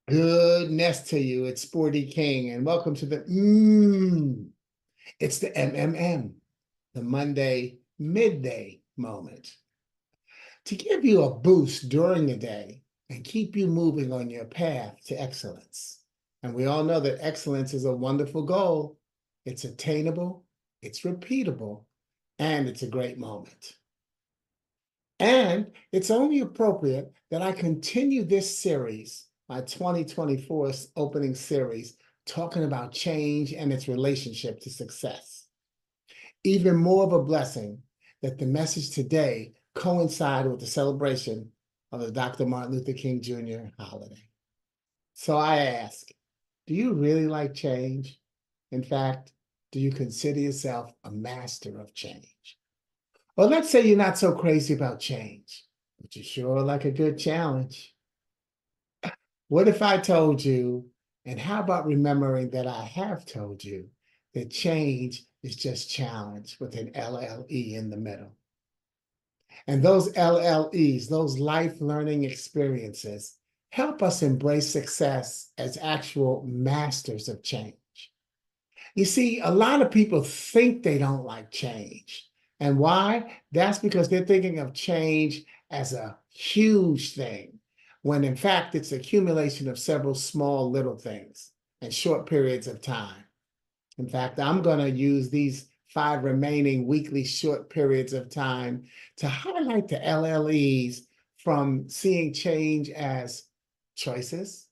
Goodness to you. It's Sporty King, and welcome to the It's the MMM, the Monday midday moment. To give you a boost during the day and keep you moving on your path to excellence. And we all know that excellence is a wonderful goal. It's attainable, it's repeatable, and it's a great moment. And it's only appropriate that I continue this series, my 2024 opening series, talking about change and its relationship to success. Even more of a blessing that the message today coincide with the celebration of the Dr. Martin Luther King Jr. holiday. So I ask, do you really like change? In fact, do you consider yourself a master of change? Well, let's say you're not so crazy about change, but you sure like a good challenge. What if I told you, and how about remembering that I have told you that change is just challenge with an LLE in the middle? And those LLEs, those life learning experiences, help us embrace success as actual masters of change. You see, a lot of people think they don't like change. And why? That's because they're thinking of change as a huge thing, when in fact it's accumulation of several small little things in short periods of time. In fact, I'm going to use these 5 remaining weekly short periods of time to highlight the LLEs from seeing change as choices,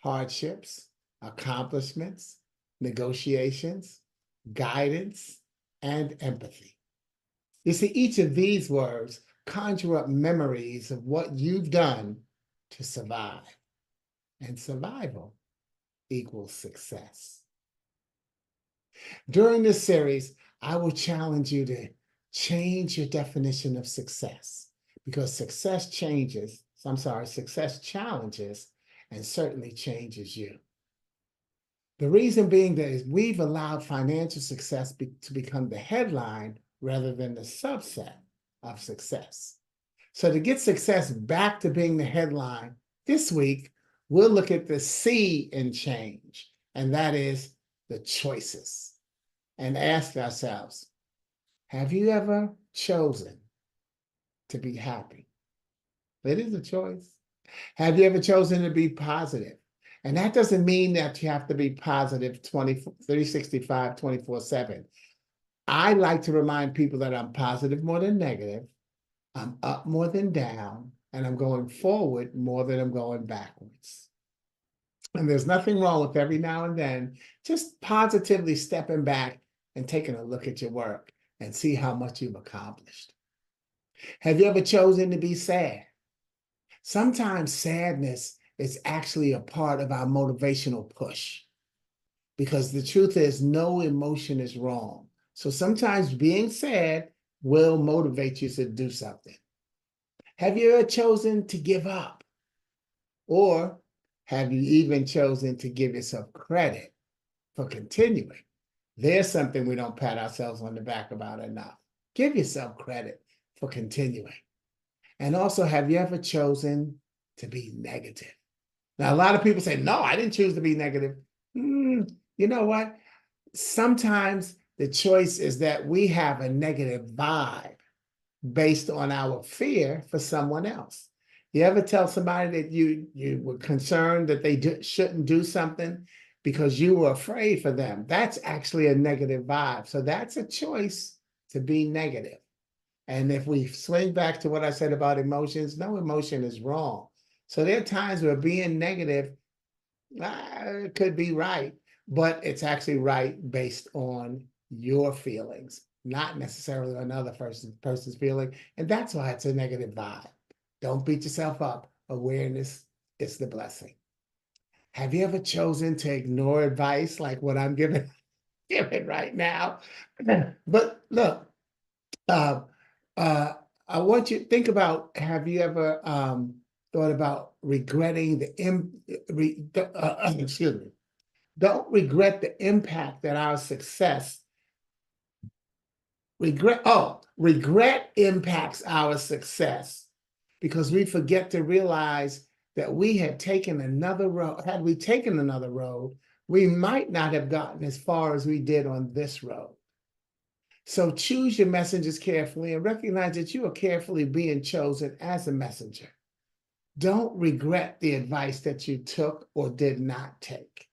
hardships, accomplishments, negotiations, guidance, and empathy. You see, each of these words conjure up memories of what you've done to survive, and survival equals success. During this series, I will challenge you to change your definition of success, because success challenges and certainly changes you. The reason being that is we've allowed financial success to become the headline rather than the subset of success. So to get success back to being the headline, this week, we'll look at the C in change, and that is the choices, and ask ourselves, have you ever chosen to be happy? It is a choice. Have you ever chosen to be positive? And that doesn't mean that you have to be positive 365, 24/7. I like to remind people that I'm positive more than negative, I'm up more than down, and I'm going forward more than I'm going backwards. And there's nothing wrong with every now and then just positively stepping back and taking a look at your work and see how much you've accomplished. Have you ever chosen to be sad? Sometimes sadness is actually a part of our motivational push, because the truth is no emotion is wrong. So sometimes being sad will motivate you to do something. Have you ever chosen to give up? Or have you even chosen to give yourself credit for continuing? There's something we don't pat ourselves on the back about enough. Give yourself credit for continuing. And also, have you ever chosen to be negative? Now, a lot of people say, no, I didn't choose to be negative. You know what? Sometimes the choice is that we have a negative vibe based on our fear for someone else. You ever tell somebody that you were concerned that they shouldn't do something because you were afraid for them? That's actually a negative vibe. So that's a choice to be negative. And if we swing back to what I said about emotions, no emotion is wrong. So there are times where being negative could be right, but it's actually right based on your feelings, not necessarily another person's feeling. And that's why it's a negative vibe. Don't beat yourself up. Awareness is the blessing. Have you ever chosen to ignore advice like what I'm giving right now? But look, uh, uh, I want you to think about, have you ever thought about regretting excuse me, don't regret the impact that our success, regret impacts our success because we forget to realize that we had taken another road, had we taken another road, we might not have gotten as far as we did on this road. So choose your messengers carefully and recognize that you are carefully being chosen as a messenger. Don't regret the advice that you took or did not take.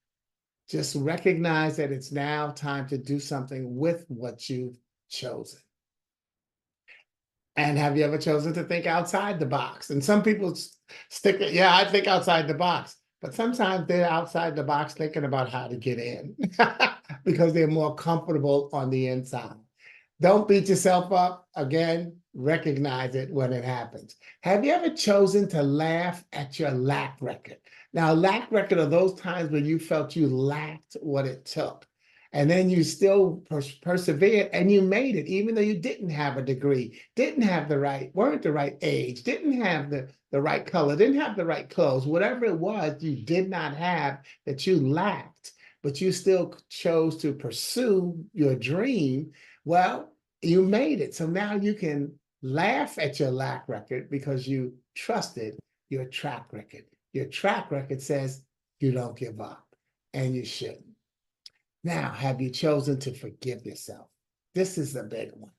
Just recognize that it's now time to do something with what you've chosen. And have you ever chosen to think outside the box? And some people stick it, yeah, I think outside the box. But sometimes they're outside the box thinking about how to get in because they're more comfortable on the inside. Don't beat yourself up. Again, recognize it when it happens. Have you ever chosen to laugh at your lack record? Now, lack record are those times when you felt you lacked what it took. And then you still persevered and you made it, even though you didn't have a degree, didn't have the right, weren't the right age, didn't have the right color, didn't have the right clothes, whatever it was you did not have that you lacked, but you still chose to pursue your dream. Well, you made it. So now you can laugh at your lack record because you trusted your track record. Your track record says you don't give up, and you shouldn't. Now, have you chosen to forgive yourself? This is a big one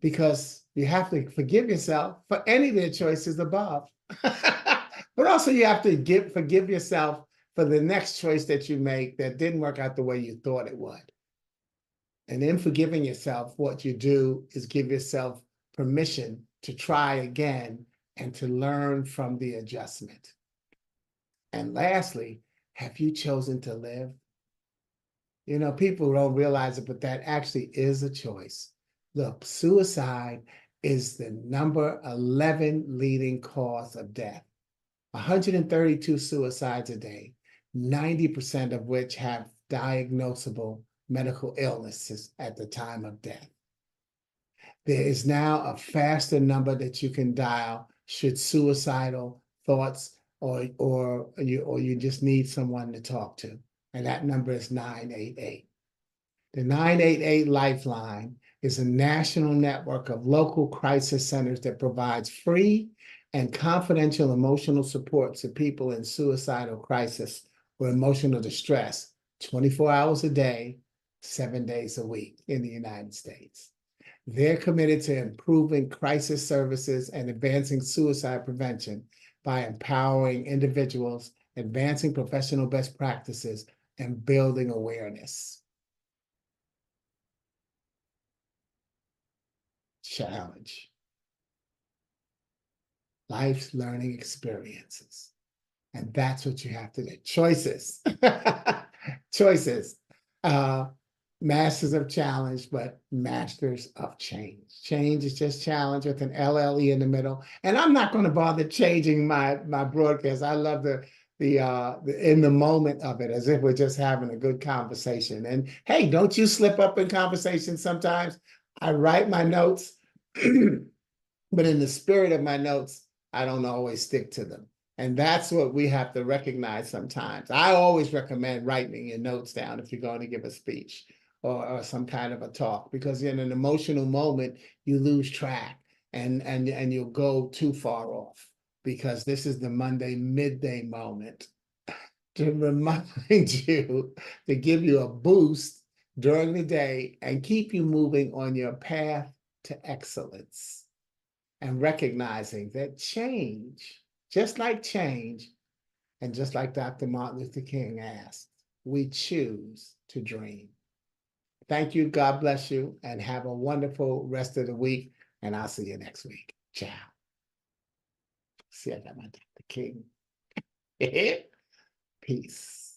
because you have to forgive yourself for any of the choices above. But also you have to forgive yourself for the next choice that you make that didn't work out the way you thought it would. And in forgiving yourself, what you do is give yourself permission to try again and to learn from the adjustment. And lastly, have you chosen to live? You know, people don't realize it, but that actually is a choice. Look, suicide is the number 11 leading cause of death. 132 suicides a day, 90% of which have diagnosable medical illnesses at the time of death. There is now a faster number that you can dial should suicidal thoughts or you just need someone to talk to. And that number is 988. The 988 Lifeline is a national network of local crisis centers that provides free and confidential emotional support to people in suicidal crisis or emotional distress 24 hours a day, 7 days a week in the United States. They're committed to improving crisis services and advancing suicide prevention by empowering individuals, advancing professional best practices, and building awareness. Challenge. Life's learning experiences. And that's what you have to do. Choices. Choices. Masters of challenge, but masters of change. Change is just challenge with an LLE in the middle. And I'm not going to bother changing my broadcast. I love the in the moment of it, as if we're just having a good conversation. And hey, don't you slip up in conversation sometimes? I write my notes, but in the spirit of my notes, I don't always stick to them. And that's what we have to recognize sometimes. I always recommend writing your notes down if you're going to give a speech or some kind of a talk, because in an emotional moment, you lose track and you'll go too far off, because this is the Monday midday moment to remind you, to give you a boost during the day and keep you moving on your path to excellence, and recognizing that change, just like change, and just like Dr. Martin Luther King asked, we choose to dream. Thank you. God bless you, and have a wonderful rest of the week. And I'll see you next week. Ciao. See, I got my Dr. King. Peace.